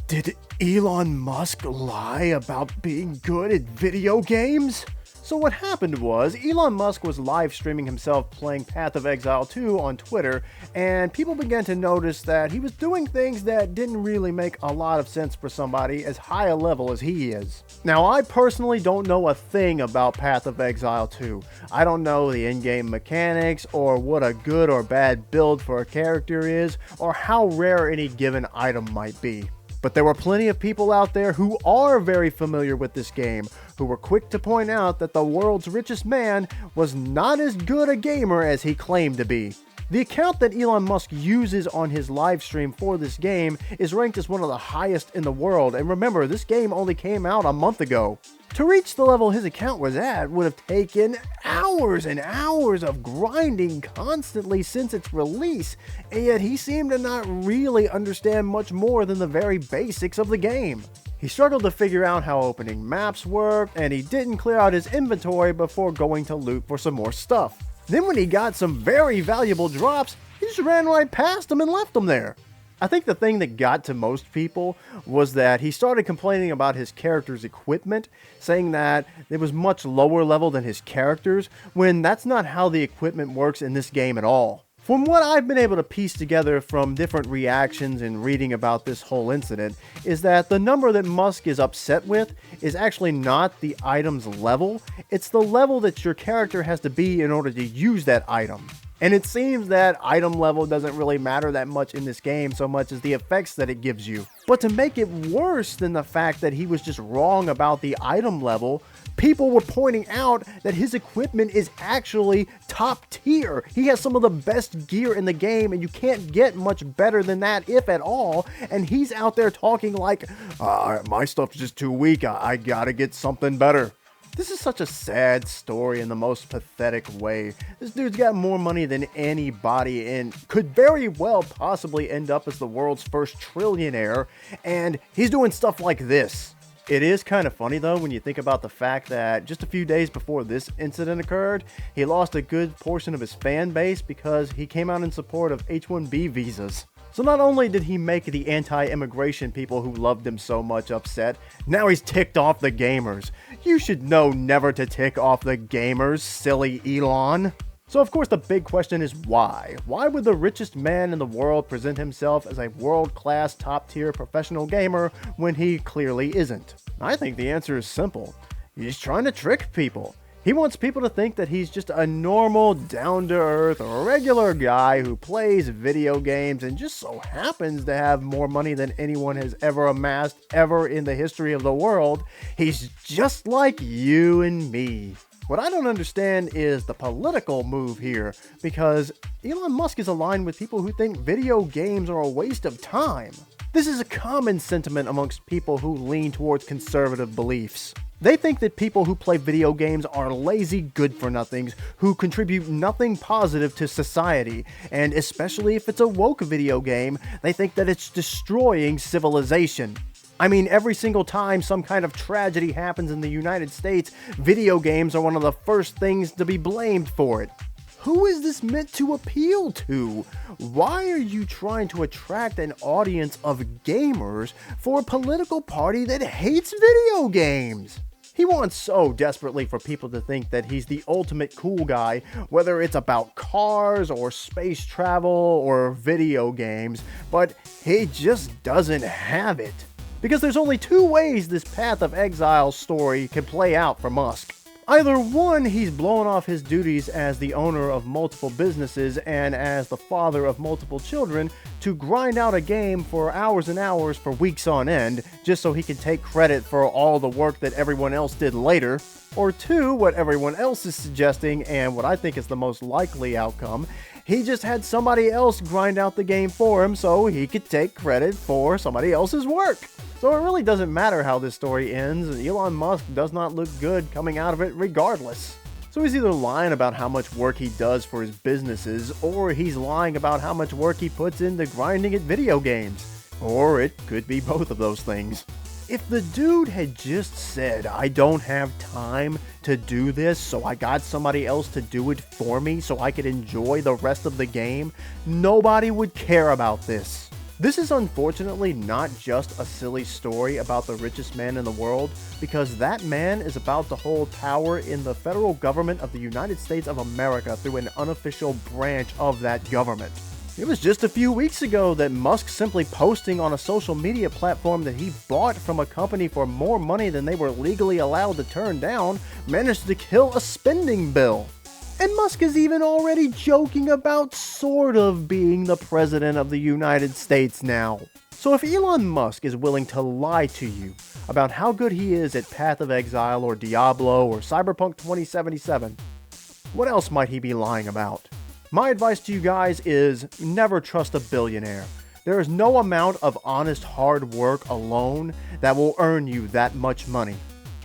Did Elon Musk lie about being good at video games? So what happened was, Elon Musk was live streaming himself playing Path of Exile 2 on Twitter, and people began to notice that he was doing things that didn't really make a lot of sense for somebody as high a level as he is. Now, I personally don't know a thing about Path of Exile 2. I don't know the in-game mechanics, or what a good or bad build for a character is, or how rare any given item might be. But there were plenty of people out there who are very familiar with this game, who were quick to point out that the world's richest man was not as good a gamer as he claimed to be. The account that Elon Musk uses on his live stream for this game is ranked as one of the highest in the world, and remember, this game only came out a month ago. To reach the level his account was at would have taken hours and hours of grinding constantly since its release, and yet he seemed to not really understand much more than the very basics of the game. He struggled to figure out how opening maps worked, and he didn't clear out his inventory before going to loot for some more stuff. Then when he got some very valuable drops, he just ran right past them and left them there. I think the thing that got to most people was that he started complaining about his character's equipment, saying that it was much lower level than his character's, when that's not how the equipment works in this game at all. From what I've been able to piece together from different reactions and reading about this whole incident, is that the number that Musk is upset with is actually not the item's level, it's the level that your character has to be in order to use that item. And it seems that item level doesn't really matter that much in this game so much as the effects that it gives you. But to make it worse than the fact that he was just wrong about the item level, people were pointing out that his equipment is actually top tier. He has some of the best gear in the game, and you can't get much better than that, if at all. And he's out there talking like, my stuff's just too weak, I gotta get something better. This is such a sad story in the most pathetic way. This dude's got more money than anybody and could very well possibly end up as the world's first trillionaire, and he's doing stuff like this. It is kind of funny though when you think about the fact that just a few days before this incident occurred, he lost a good portion of his fan base because he came out in support of H-1B visas. So not only did he make the anti-immigration people who loved him so much upset, now he's ticked off the gamers. You should know never to tick off the gamers, silly Elon. So of course the big question is why? Why would the richest man in the world present himself as a world-class top-tier professional gamer when he clearly isn't? I think the answer is simple. He's trying to trick people. He wants people to think that he's just a normal, down-to-earth, regular guy who plays video games and just so happens to have more money than anyone has ever amassed ever in the history of the world. He's just like you and me. What I don't understand is the political move here, because Elon Musk is aligned with people who think video games are a waste of time. This is a common sentiment amongst people who lean towards conservative beliefs. They think that people who play video games are lazy good-for-nothings who contribute nothing positive to society, and especially if it's a woke video game, they think that it's destroying civilization. I mean, every single time some kind of tragedy happens in the United States, video games are one of the first things to be blamed for it. Who is this meant to appeal to? Why are you trying to attract an audience of gamers for a political party that hates video games? He wants so desperately for people to think that he's the ultimate cool guy, whether it's about cars or space travel or video games, but he just doesn't have it. Because there's only two ways this Path of Exile story can play out for Musk. Either one, he's blown off his duties as the owner of multiple businesses and as the father of multiple children to grind out a game for hours and hours for weeks on end, just so he can take credit for all the work that everyone else did later. Or two, what everyone else is suggesting, and what I think is the most likely outcome, he just had somebody else grind out the game for him so he could take credit for somebody else's work. So it really doesn't matter how this story ends, Elon Musk does not look good coming out of it regardless. So he's either lying about how much work he does for his businesses, or he's lying about how much work he puts into grinding at video games. Or it could be both of those things. If the dude had just said, I don't have time to do this, so I got somebody else to do it for me so I could enjoy the rest of the game, nobody would care about this. This is unfortunately not just a silly story about the richest man in the world, because that man is about to hold power in the federal government of the United States of America through an unofficial branch of that government. It was just a few weeks ago that Musk simply posting on a social media platform that he bought from a company for more money than they were legally allowed to turn down managed to kill a spending bill. And Musk is even already joking about sort of being the president of the United States now. So if Elon Musk is willing to lie to you about how good he is at Path of Exile or Diablo or Cyberpunk 2077, what else might he be lying about? My advice to you guys is never trust a billionaire. There is no amount of honest hard work alone that will earn you that much money.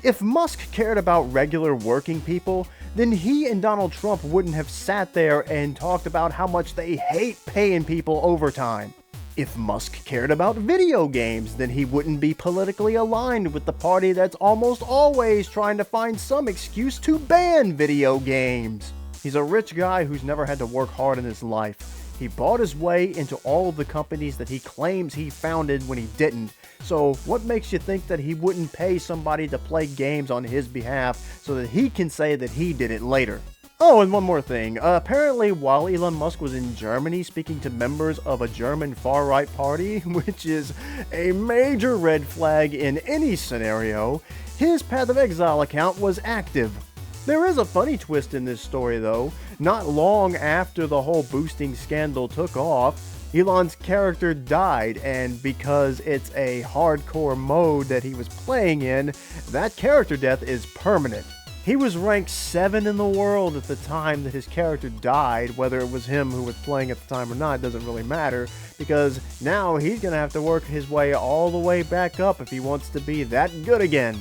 If Musk cared about regular working people, then he and Donald Trump wouldn't have sat there and talked about how much they hate paying people overtime. If Musk cared about video games, then he wouldn't be politically aligned with the party that's almost always trying to find some excuse to ban video games. He's a rich guy who's never had to work hard in his life. He bought his way into all of the companies that he claims he founded when he didn't. So what makes you think that he wouldn't pay somebody to play games on his behalf so that he can say that he did it later? Oh, and one more thing. Apparently, while Elon Musk was in Germany speaking to members of a German far-right party, which is a major red flag in any scenario, his Path of Exile account was active. There is a funny twist in this story though. Not long after the whole boosting scandal took off, Elon's character died, and because it's a hardcore mode that he was playing in, that character death is permanent. He was ranked 7 in the world at the time that his character died. Whether it was him who was playing at the time or not doesn't really matter, because now he's gonna have to work his way all the way back up if he wants to be that good again.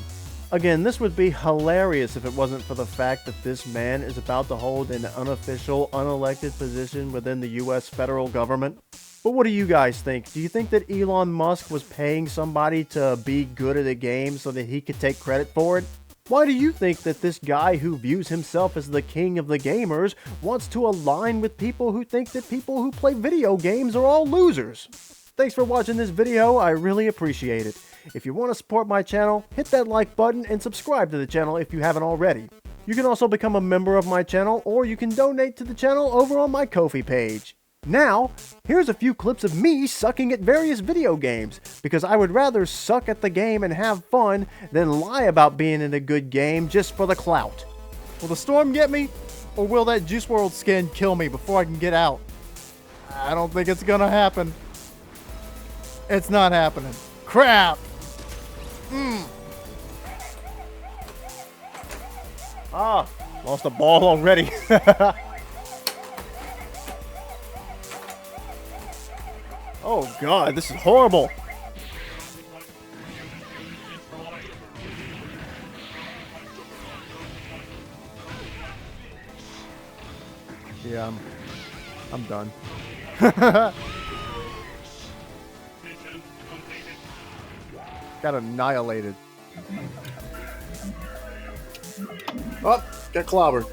Again, this would be hilarious if it wasn't for the fact that this man is about to hold an unofficial, unelected position within the US federal government. But what do you guys think? Do you think that Elon Musk was paying somebody to be good at a game so that he could take credit for it? Why do you think that this guy who views himself as the king of the gamers wants to align with people who think that people who play video games are all losers? Thanks for watching this video, I really appreciate it. If you want to support my channel, hit that like button and subscribe to the channel if you haven't already. You can also become a member of my channel, or you can donate to the channel over on my Ko-fi page. Now, here's a few clips of me sucking at various video games, because I would rather suck at the game and have fun than lie about being in a good game just for the clout. Will the storm get me, or will that Juice WRLD skin kill me before I can get out? I don't think it's gonna happen. It's not happening. Crap! Ah, lost a ball already. Oh god, this is horrible. Yeah, I'm done. Got annihilated. Oh, got clobbered.